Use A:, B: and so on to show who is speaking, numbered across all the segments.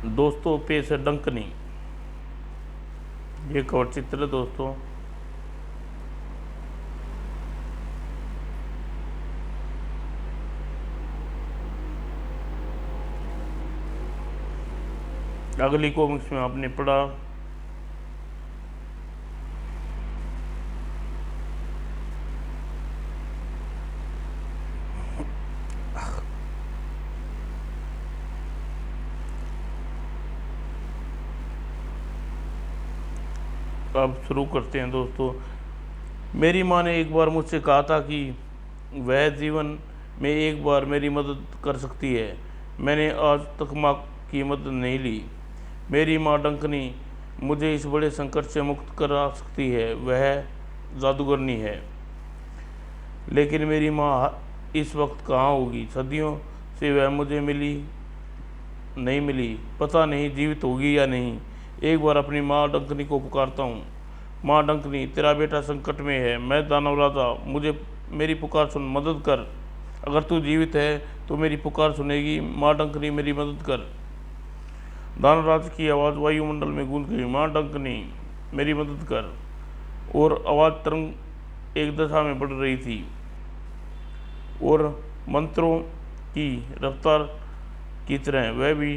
A: दोस्तों पेश है डंकनी। ये कवर चित्र है दोस्तों। अगली कॉमिक्स में आपने पढ़ा अब शुरू करते हैं दोस्तों। मेरी माँ ने एक बार मुझसे कहा था कि वह जीवन में एक बार मेरी मदद कर सकती है। मैंने आज तक माँ की मदद नहीं ली। मेरी माँ डंकनी मुझे इस बड़े संकट से मुक्त करा सकती है, वह जादूगरनी है। लेकिन मेरी माँ इस वक्त कहाँ होगी? सदियों से वह मुझे नहीं मिली, पता नहीं जीवित होगी या नहीं। एक बार अपनी माँ डंकनी को पुकारता हूँ। माँ डंकनी, तेरा बेटा संकट में है, मैं दानव राजा, मुझे मेरी पुकार सुन, मदद कर। अगर तू जीवित है तो मेरी पुकार सुनेगी। माँ डंकनी, मेरी मदद कर। दानवराज की आवाज़ वायुमंडल में गूंज गई, माँ डंकनी, मेरी मदद कर। और आवाज़ तरंग एक दिशा में बढ़ रही थी और मंत्रों की रफ्तार की तरह वह भी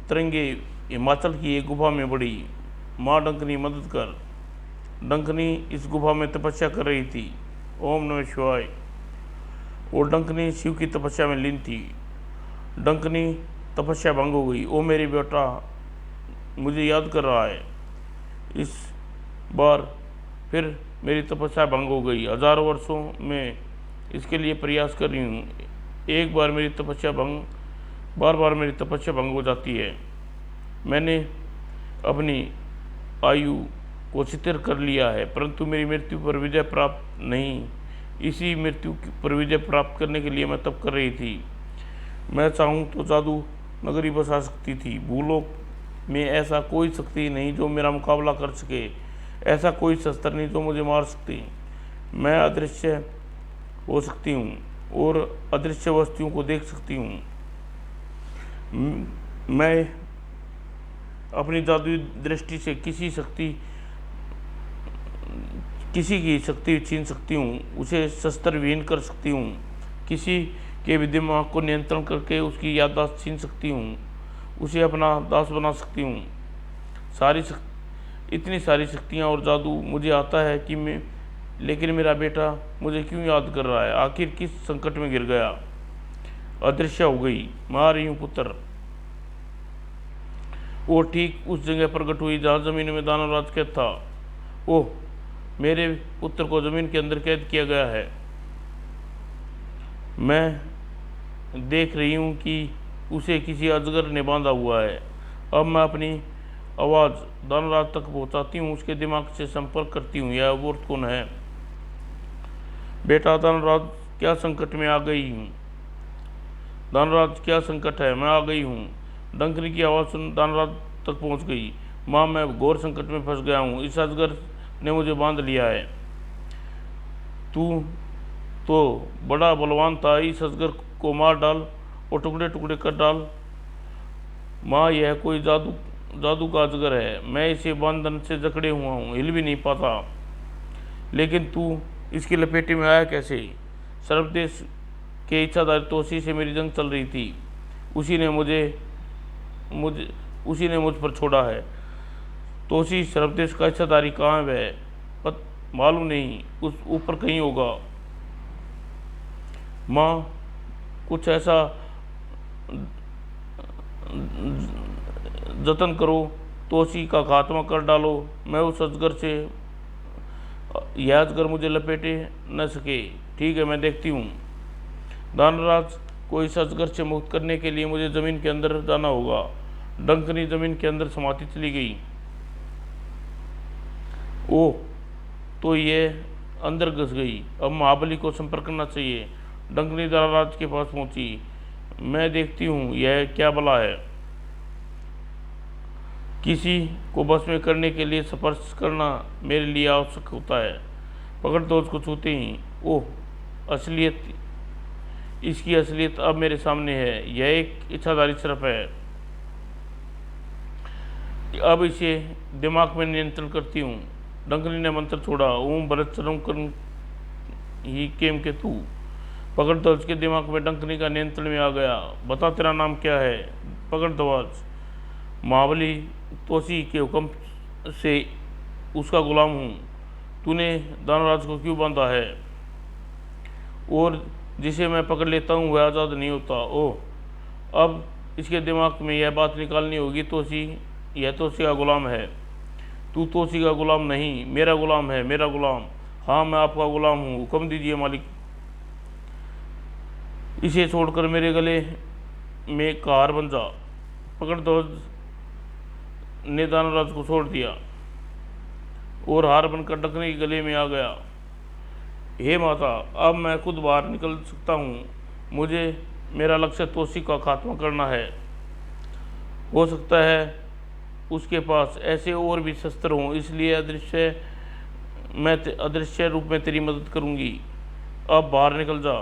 A: तरंगे हिमाचल की एक गुफा में बढ़ी। माँ डंकनी, मदद कर। डंकनी इस गुफा में तपस्या कर रही थी। ओम नमः शिवाय। और डंकनी शिव की तपस्या में लीन थी। डंकनी तपस्या भंग हो गई। ओ मेरी बेटा मुझे याद कर रहा है। इस बार फिर मेरी तपस्या भंग हो गई। हजारों वर्षों में इसके लिए प्रयास कर रही हूँ। एक बार मेरी तपस्या बार बार मेरी तपस्या भंग हो जाती है। मैंने अपनी आयु को शिथिल कर लिया है, परंतु मेरी मृत्यु पर विजय प्राप्त नहीं। इसी मृत्यु पर विजय प्राप्त करने के लिए मैं तप कर रही थी। मैं चाहूँ तो जादू नगरी बसा सकती थी। भूलोक में ऐसा कोई शक्ति नहीं जो मेरा मुकाबला कर सके, ऐसा कोई शस्त्र नहीं जो मुझे मार सकती। मैं अदृश्य हो सकती हूँ और अदृश्य वस्तुओं को देख सकती हूँ। मैं अपनी जादुई दृष्टि से किसी की शक्ति छीन सकती हूँ, उसे शस्त्र विहीन कर सकती हूँ। किसी के भी दिमाग को नियंत्रण करके उसकी याददाश्त छीन सकती हूँ, उसे अपना दास बना सकती हूँ। इतनी सारी शक्तियाँ और जादू मुझे आता है कि लेकिन मेरा बेटा मुझे क्यों याद कर रहा है? आखिर किस संकट में गिर गया? अदृश्य हो गई। माँ रही हूँ पुत्र। वो ठीक उस जगह प्रकट हुई जहाँ जमीन में दानवराज कैद था। ओह, मेरे पुत्र को जमीन के अंदर कैद किया गया है। मैं देख रही हूँ कि उसे किसी अजगर ने बांधा हुआ है। अब मैं अपनी आवाज़ दानवराज तक पहुँचाती हूँ, उसके दिमाग से संपर्क करती हूँ। यह वो कौन है? बेटा दानवराज, क्या संकट में आ गई हूँ? दानवराज, क्या संकट है? मैं आ गई हूँ। डंकनी की आवाज़ सुन दानवराज तक पहुँच गई। माँ, मैं घोर संकट में फंस गया हूँ। इस अजगर ने मुझे बांध लिया है। तू तो बड़ा बलवान था, इस अजगर को मार डाल और टुकड़े टुकड़े कर डाल। माँ, यह कोई जादू का अजगर है। मैं इसे बंधन से जकड़े हुआ हूँ, हिल भी नहीं पाता। लेकिन तू इसकी लपेटे में आया कैसे? सर्वदेश के इच्छाधारी तोसी से मेरी जंग चल रही थी। उसी ने मुझ पर छोड़ा है। तोसी सर्वदेश का इच्छाधारी कहाँ है वह? मालूम नहीं, उस ऊपर कहीं होगा। माँ, कुछ ऐसा जतन करो, तोसी का खात्मा कर डालो। मैं उस अजगर से यह अजगर मुझे लपेटे न सके। ठीक है, मैं देखती हूँ। दानवराज को इस अजगर से मुक्त करने के लिए मुझे जमीन के अंदर जाना होगा। डंकनी जमीन के अंदर समाती चली गई। ओह, तो ये अंदर घुस गई। अब महाबली को संपर्क करना चाहिए। डंकनी दानवराज के पास पहुंची। मैं देखती हूँ यह क्या बला है। किसी को बस में करने के लिए स्पर्श करना मेरे लिए आवश्यक होता है। पकड़ तो उसको छूते ही, ओह, असलियत इसकी असलियत अब मेरे सामने है। यह एक इच्छाधारी सर्प है। अब इसे दिमाग में नियंत्रण करती हूँ। डंकनी ने मंत्र छोड़ा। ओम भरतचरम कर्म ही केम के तू। पकड़ ध्वज के दिमाग में डंकनी का नियंत्रण में आ गया। बता तेरा नाम क्या है? पकड़ ध्वज। महाबली तोसी के हुक्म से उसका गुलाम हूँ। तूने दानवराज को क्यों बांधा है? और जिसे मैं पकड़ लेता हूँ वह आज़ाद नहीं होता। ओह, अब इसके दिमाग में यह बात निकालनी होगी। तोसी, यह तोसी का गुलाम है। तू तोसी का गुलाम नहीं, मेरा गुलाम है, मेरा गुलाम। हाँ, मैं आपका गुलाम हूँ। हुक्म दीजिए मालिक। इसे छोड़कर मेरे गले में का हार बन जा। पकड़ ध्वज ने दानवराज को छोड़ दिया और हार बनकर डंकनी के गले में आ गया। हे माता, अब मैं खुद बाहर निकल सकता हूँ। मुझे मेरा लक्ष्य तोसी का खात्मा करना है। हो सकता है उसके पास ऐसे और भी शस्त्र हों, इसलिए अदृश्य रूप में तेरी मदद करूँगी। अब बाहर निकल जा।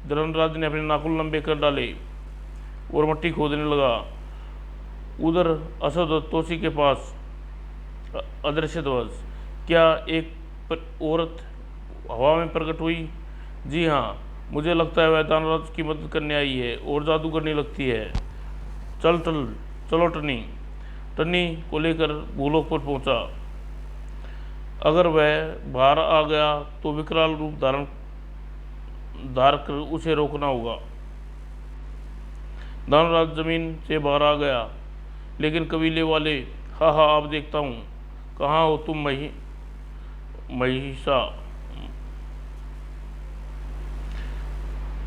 A: धर्मराज ने अपने नाखून लंबे कर डाले और मट्टी खोदने लगा। उधर असद और तोसी के पास अदृश्य ध्वज। क्या एक औरत हवा में प्रकट हुई? जी हाँ, मुझे लगता है वह दानवराज की मदद करने आई है और जादू करने लगती है। चलो टनी। टनी को लेकर भूलोक पर पहुंचा। अगर वह बाहर आ गया तो विकराल रूप धार कर उसे रोकना होगा। दानवराज जमीन से बाहर आ गया, लेकिन कबीले वाले, हाँ अब देखता हूँ, कहाँ हो तुम महिषा?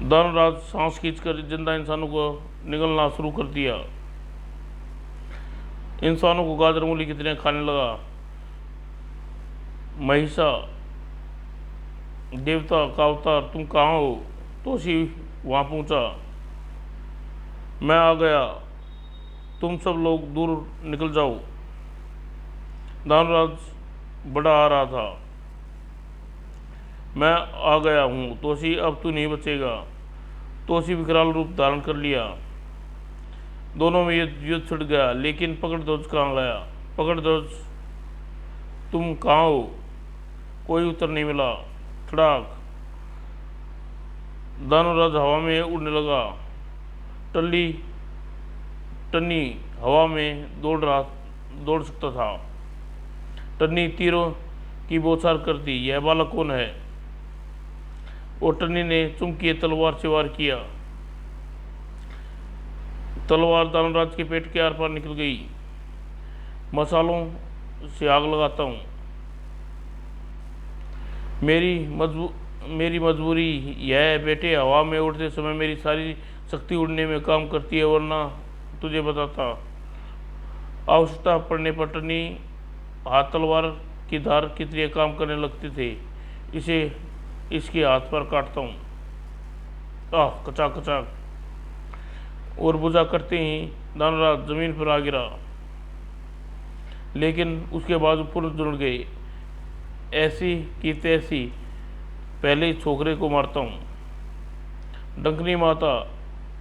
A: दानवराज सांस खींचकर जिंदा इंसानों को निगलना शुरू कर दिया। इंसानों को गाजर मूली की तरह खाने लगा। महिषा देवता का अवतार, तुम कहाँ हो? तोसी वहाँ पहुँचा। मैं आ गया, तुम सब लोग दूर निकल जाओ। दानवराज बड़ा आ रहा था। मैं आ गया हूँ तोसी, अब तू नहीं बचेगा। तोसी विकराल रूप धारण कर लिया। दोनों में युद्ध छिड़ गया, लेकिन पकड़ ध्वज कहाँ गया? पकड़ ध्वज, तुम कहाँ हो? कोई उत्तर नहीं मिला। ठड़ाक, दानवराज हवा में उड़ने लगा। टन्नी हवा में दौड़ सकता था। टन्नी तीरों की बौछार करती। यह बालक कौन है? और टन्नी ने चुंबकीय तलवार से वार किया। तलवार दानवराज के पेट के आर पार निकल गई। मसालों से आग लगाता हूँ। मेरी मजबूरी यह है बेटे, हवा में उड़ते समय मेरी सारी शक्ति उड़ने में काम करती है, वरना तुझे बताता। आवश्यकता पड़ने पर टन्नी हाथ तलवार की धार की तरह काम करने लगते थे। इसे इसके हाथ पर काटता हूँ। कचाक कचाक। और बुझा करते ही दानवराज जमीन पर आ गिरा, लेकिन उसके बाजू पुनः जुड़ गए। ऐसी की तैसी पहले ही छोकरे को मारता हूँ। डंकनी माता,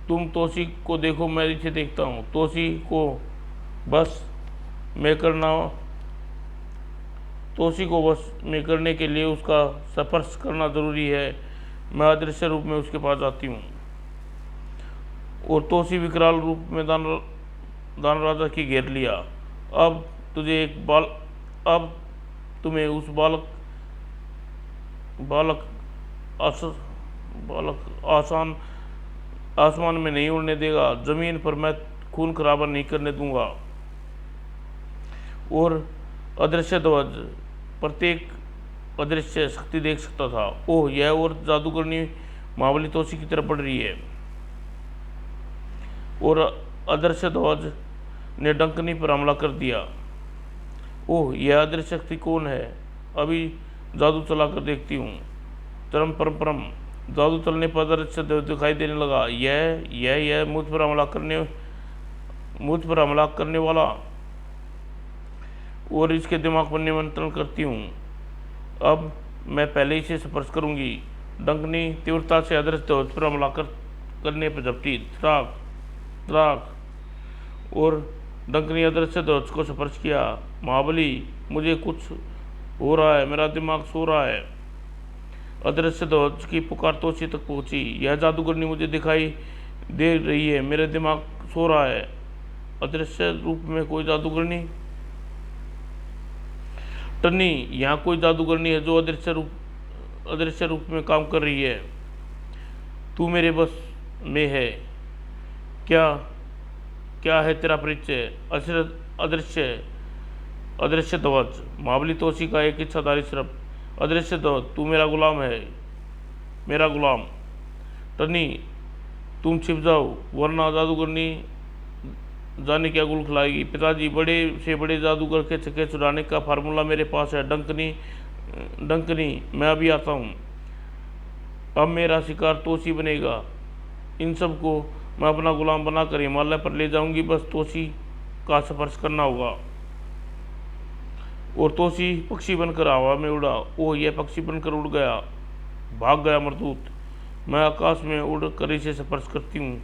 A: तुम तोसी को देखो, मैं इसे देखता हूँ। तोसी को बस मैं करने के लिए उसका स्पर्श करना जरूरी है। मैं अदृश्य रूप में उसके पास जाती हूँ और तोसी विकराल रूप में दानवराजा की घेर लिया। अब तुम्हें उस आसमान में नहीं उड़ने देगा। जमीन पर मैं खून खराबा नहीं करने दूंगा। और अदृश्य ध्वज प्रत्येक अदृश्य शक्ति देख सकता था। ओह, यह और जादूगरनी महाबली तोसी की तरफ बढ़ रही है। और अदृश्य ध्वज ने डंकनी पर हमला कर दिया। ओह, यह अदृश्य शक्ति कौन है? अभी जादू चलाकर देखती हूँ। चरम परम जादू चलने पर अदृश्य दिखाई देने लगा। यह मुझ पर हमला करने वाला, और इसके दिमाग पर नियंत्रण करती हूँ। अब मैं पहले ही से स्पर्श करूँगी। डंकनी तीव्रता से अदृश्य ध्वज पर हमला करने पर झपटी। त्राक त्राक और डंकनी अदृश्य ध्वज को स्पर्श किया। महाबली, मुझे कुछ हो रहा है, मेरा दिमाग सो रहा है। अदृश्य ध्वज की पुकार तोसी तक पहुंची। यह जादूगरनी मुझे दिखाई दे रही है, मेरा दिमाग सो रहा है। अदृश्य रूप में कोई जादूगरनी? टन्नी, यहाँ कोई जादूगरनी है जो अदृश्य रूप में काम कर रही है। तू मेरे बस में है। क्या है तेरा परिचय? अदृश्य ध्वज। महाबली तोसी का एक इच्छाधारी सिर्फ। अदृश्य ध्वज, तू मेरा गुलाम है, मेरा गुलाम। टन्नी, तुम छिप जाओ वरना जादूगरनी जाने क्या गुल खिलाएगी। पिताजी, बड़े से बड़े जादूगर के छक्के छुड़ाने का फार्मूला मेरे पास है। डंकनी, मैं अभी आता हूँ। अब मेरा शिकार तोसी बनेगा। इन सब को मैं अपना गुलाम बनाकर हिमालय पर ले जाऊंगी। बस तोसी का स्पर्श करना होगा। और तोसी पक्षी बनकर हवा में उड़ा। ओह, यह पक्षी बनकर उड़ गया, भाग गया मरदूत। मैं आकाश में उड़ कर इसे स्पर्श करती हूँ।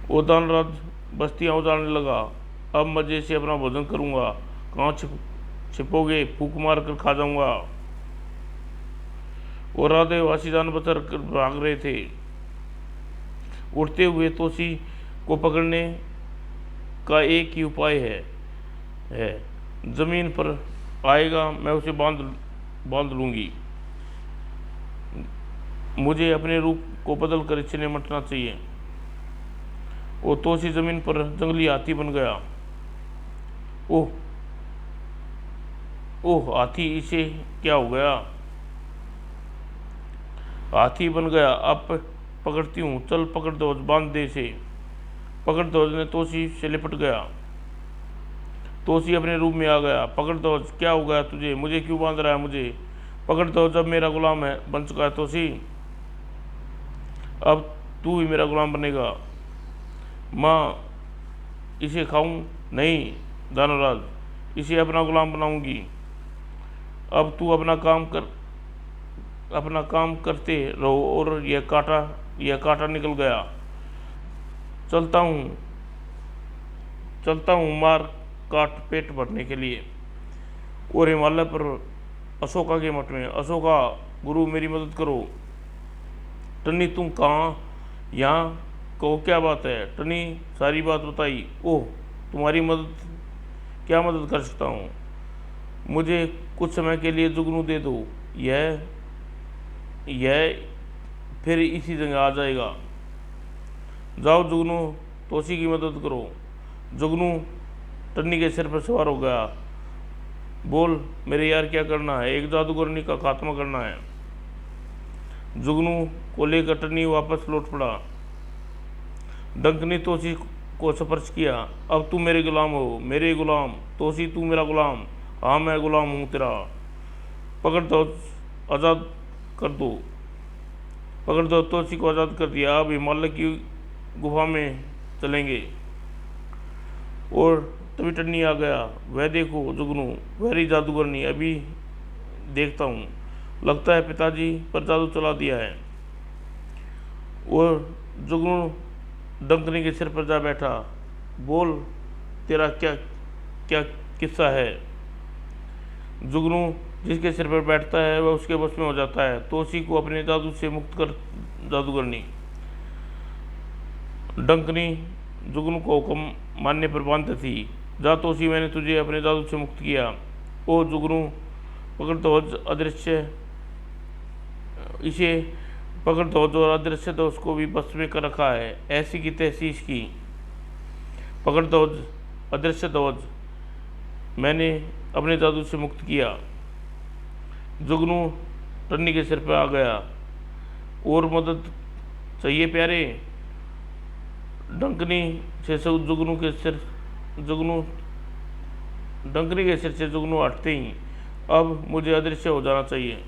A: वो दानराज बस्तियाँ उजाड़ने लगा। अब मजे से अपना भोजन करूँगा। कहाँ छिपोगे? फूक मार कर खा जाऊँगा। और राधे वासी जान बचर कर भाग रहे थे। उड़ते हुए तोसी को पकड़ने का एक ही उपाय है जमीन पर आएगा, मैं उसे बांध लूँगी। मुझे अपने रूप को बदल कर इससे निपटना चाहिए। वो तोसी जमीन पर जंगली हाथी बन गया। ओह, हाथी, इसे क्या हो गया? हाथी बन गया, अब पकड़ती हूँ। चल पकड़ ध्वज, बांध दे इसे। पकड़ ध्वज ने तोसी से लिपट गया। तोसी अपने रूप में आ गया। पकड़ ध्वज, क्या हो गया तुझे? मुझे क्यों बांध रहा है? मुझे पकड़ ध्वज, अब मेरा गुलाम है बन चुका है तोसी। अब तू ही मेरा गुलाम बनेगा। माँ, इसे खाऊं? नहीं दानवराज, इसे अपना गुलाम बनाऊंगी। अब तू अपना काम करते रहो। और यह कांटा निकल गया। चलता हूँ मार काट पेट भरने के लिए। और हिमालय पर अशोका के मठ में। अशोका, गुरु मेरी मदद करो। टन्नी, तुम कहाँ? यहाँ कहो, क्या बात है? टन्नी सारी बात बताई। ओह, तुम्हारी क्या मदद कर सकता हूँ? मुझे कुछ समय के लिए जुगनू दे दो। यह फिर इसी जगह आ जाएगा। जाओ जुगनू, तोसी की मदद करो। जुगनू टन्नी के सिर पर सवार हो गया। बोल मेरे यार, क्या करना है? एक जादूगरनी का खात्मा करना है। जुगनू को लेकर टन्नी वापस लौट पड़ा। डंकनी तोसी को स्पर्श किया। अब तू मेरे गुलाम हो, मेरे गुलाम। तोसी, तू मेरा गुलाम। हाँ, मैं गुलाम हूँ तेरा। पकड़ दो, आज़ाद कर दो। पकड़ दो, तोसी को आज़ाद कर दिया। अब हिमालय की गुफा में चलेंगे। और तभी टन्नी आ गया। वह देखो जुगनू, वह रही जादूगरनी। अभी देखता हूँ, लगता है पिताजी पर जादू चला दिया है। और जुगनू डंकनी के सिर पर जा बैठा। बोल तेरा क्या किस्सा है? जुगनू जिसके सिर पर बैठता है वह उसके बस में हो जाता है। तोसी को अपने जादू से मुक्त कर जादूगरनी। डंकनी जुगनू को हुक्म मानने पर बांधती थी। जा तोसी, मैंने तुझे अपने जादू से मुक्त किया। ओ जुगनू, पकड़ ध्वज अदृश्य, इसे पकड़ ध्वज और अदृश्य ध्वज को भी बस में कर रखा है। ऐसी की तैसी इसकी। पकड़ ध्वज अदृश्य ध्वज, मैंने अपने जादू से मुक्त किया। जुगनू टन्नी के सिर पर आ गया। और मदद चाहिए प्यारे? डंकनी से डंकनी के सिर से जुगनू हटते ही अब मुझे अदृश्य हो जाना चाहिए।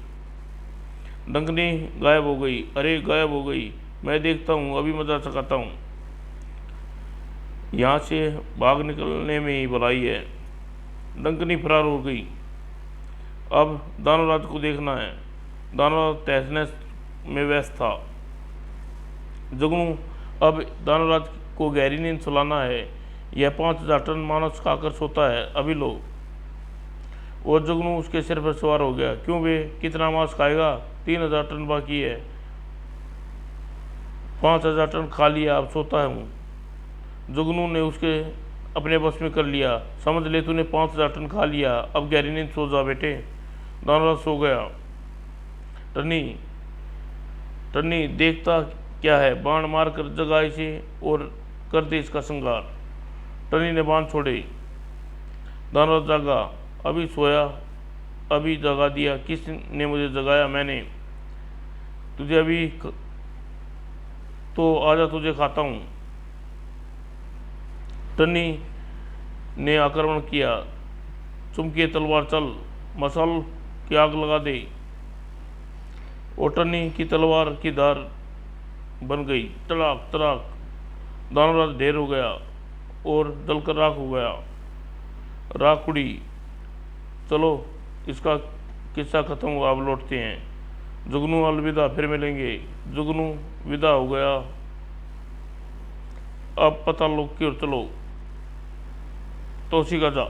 A: डंकनी गायब हो गई। अरे गायब हो गई, मैं देखता हूँ, अभी मजा चखाता हूँ। यहाँ से भाग निकलने में ही भलाई है। डंकनी फरार हो गई। अब दानवराज को देखना है। दानवराज तहस में व्यस्त था। जुगनू, अब दानवराज को गहरी नींद सुलाना है। यह 5,000 टन मांस खाकर सोता है, अभी लो। और जुगनू उसके सिर पर सवार हो गया। क्यों बे, कितना मांस खाएगा? 3,000 टन बाकी है। 5,000 टन खा लिया, अब सोता हूँ। जुगनू ने उसके अपने बस में कर लिया। समझ ले, तूने 5,000 टन खा लिया, अब गहरी नींद सो जा बेटे। दानवराज सो गया। टन्नी टन्नी देखता क्या है, बाण मार कर जगा इसे और कर दे इसका संगार। टन्नी ने बाण छोड़े। दानवराज जागा। अभी सोया, अभी जगा दिया। किसने मुझे जगाया? मैंने तुझे। अभी तो आजा, तुझे खाता हूँ। टन्नी ने आक्रमण किया। चुमकी तलवार चल, मसाल की आग लगा दे। और टन्नी की तलवार की धार बन गई। तड़ाक तड़ाक दानवराज ढेर हो गया और जलकर राख हो गया। राख उड़ी। चलो, इसका किस्सा खत्म हुआ, अब लौटते हैं। जुगनू अलविदा, फिर मिलेंगे। जुगनू विदा हो गया। अब पता लो की ओर चलो। तोसी का जा।